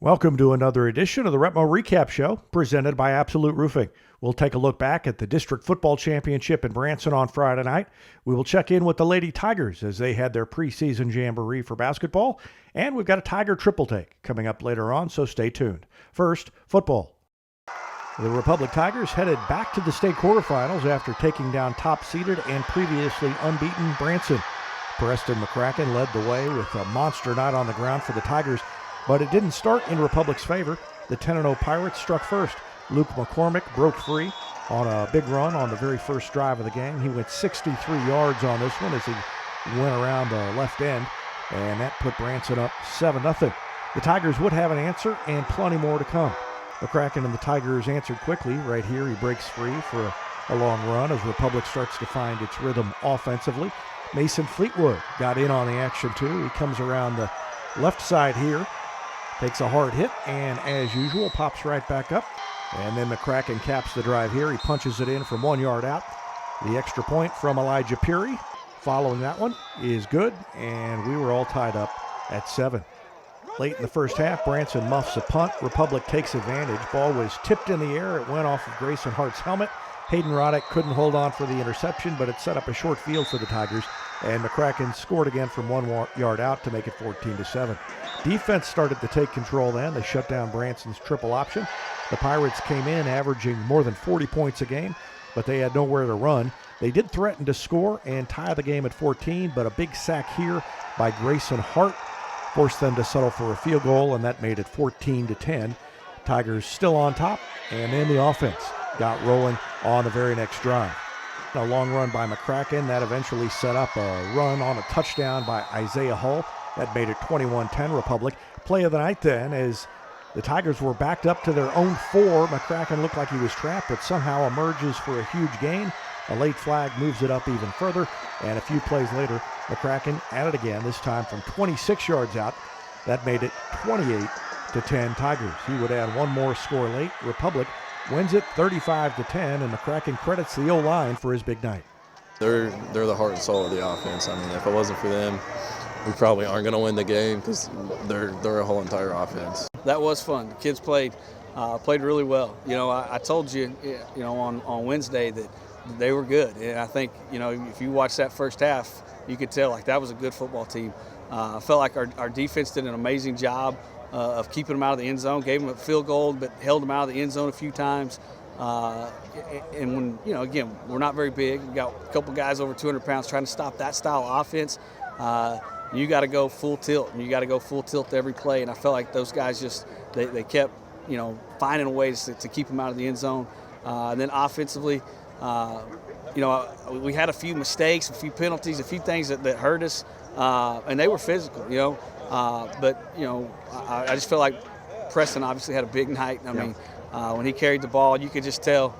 Welcome to another edition of the REPMO Recap Show, presented by Absolute Roofing. We'll take a look back at the District Football Championship in Branson on Friday night. We will check in with the Lady Tigers as they had their preseason jamboree for basketball. And we've got a Tiger triple take coming up later on, so stay tuned. First, football. The Republic Tigers headed back to the state quarterfinals after taking down top-seeded and previously unbeaten Branson. Preston McCracken led the way with a monster night on the ground for the Tigers, but it didn't start in Republic's favor. The 10-0 Pirates struck first. Luke McCormick broke free on a big run on the very first drive of the game. He went 63 yards on this one as he went around the left end, and that put Branson up 7-0. The Tigers would have an answer and plenty more to come. McCracken and the Tigers answered quickly. Right here, he breaks free for a long run as Republic starts to find its rhythm offensively. Mason Fleetwood got in on the action too. He comes around the left side here, takes a hard hit, and as usual, pops right back up. And then McCracken caps the drive here. He punches it in from 1 yard out. The extra point from Elijah Peary following that one is good, and we were all tied up at 7. Late in the first half, Branson muffs a punt. Republic takes advantage. Ball was tipped in the air. It went off of Grayson Hart's helmet. Hayden Roddick couldn't hold on for the interception, but it set up a short field for the Tigers, and McCracken scored again from 1 yard out to make it 14-7. Defense started to take control then. They shut down Branson's triple option. The Pirates came in averaging more than 40 points a game, but they had nowhere to run. They did threaten to score and tie the game at 14, but a big sack here by Grayson Hart forced them to settle for a field goal, and that made it 14-10. Tigers still on top, and then the offense got rolling on the very next drive. A long run by McCracken that eventually set up a run on a touchdown by Isaiah Hull. That made it 21-10 Republic. Play of the night then, as the Tigers were backed up to their own 4. McCracken looked like he was trapped, but somehow emerges for a huge gain. A late flag moves it up even further, and a few plays later, McCracken at it again, this time from 26 yards out. That made it 28-10 Tigers. He would add one more score late. Republic wins it 35-10, and McCracken credits the O-line for his big night. They're the heart and soul of the offense. I mean, if it wasn't for them, we probably aren't going to win the game because they're a whole entire offense. That was fun. The kids played really well. You know, I told you, on Wednesday that they were good, and I think, if you watch that first half, you could tell like that was a good football team. I felt like our defense did an amazing job of keeping them out of the end zone, gave them a field goal, but held them out of the end zone a few times. And when, again, we're not very big. We got a couple guys over 200 pounds trying to stop that style of offense. You got to go full tilt, and you got to go full tilt every play. And I felt like those guys just they kept finding ways to keep them out of the end zone. And then offensively, we had a few mistakes, a few penalties, a few things that hurt us, and they were physical. But I just feel like Preston obviously had a big night. I mean, when he carried the ball, you could just tell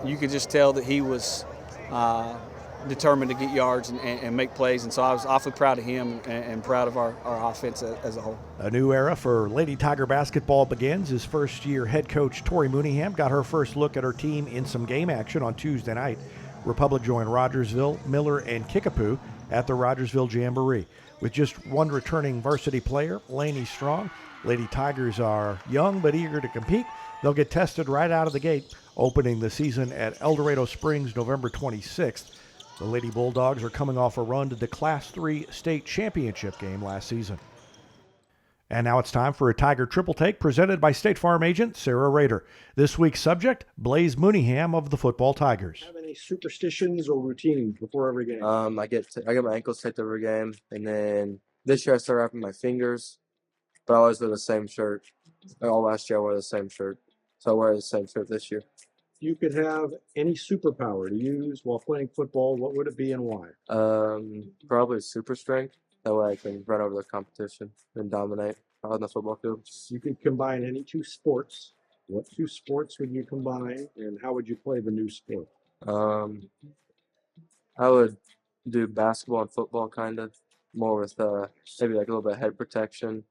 that he was determined to get yards and make plays, and so I was awfully proud of him and proud of our offense as a whole. A new era for Lady Tiger basketball begins. His first-year head coach, Tori Mooneyham, got her first look at her team in some game action on Tuesday night. Republic joined Rogersville, Miller, and Kickapoo at the Rogersville Jamboree. With just one returning varsity player, Laney Strong, Lady Tigers are young but eager to compete. They'll get tested right out of the gate, opening the season at El Dorado Springs November 26th. The Lady Bulldogs are coming off a run to the Class 3 state championship game last season. And now it's time for a Tiger Triple Take presented by State Farm agent Sarah Rader. This week's subject, Blaze Mooneyham of the Football Tigers. Have any superstitions or routines before every game? I get my ankles taped every game, and then this year I started wrapping my fingers, but I always wear the same shirt. All last year I wore the same shirt, so I wear the same shirt this year. If you could have any superpower to use while playing football, what would it be and why? Probably super strength. That way I can run over the competition and dominate on the football field. You could combine any two sports. What two sports would you combine, and how would you play the new sport? I would do basketball and football, kind of more with maybe like a little bit of head protection,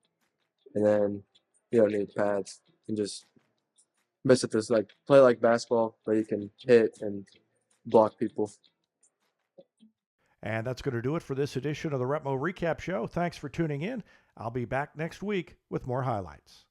and then you don't need pads and just basically just like play like basketball, where you can hit and block people. And that's going to do it for this edition of the REPMO Recap Show. Thanks for tuning in. I'll be back next week with more highlights.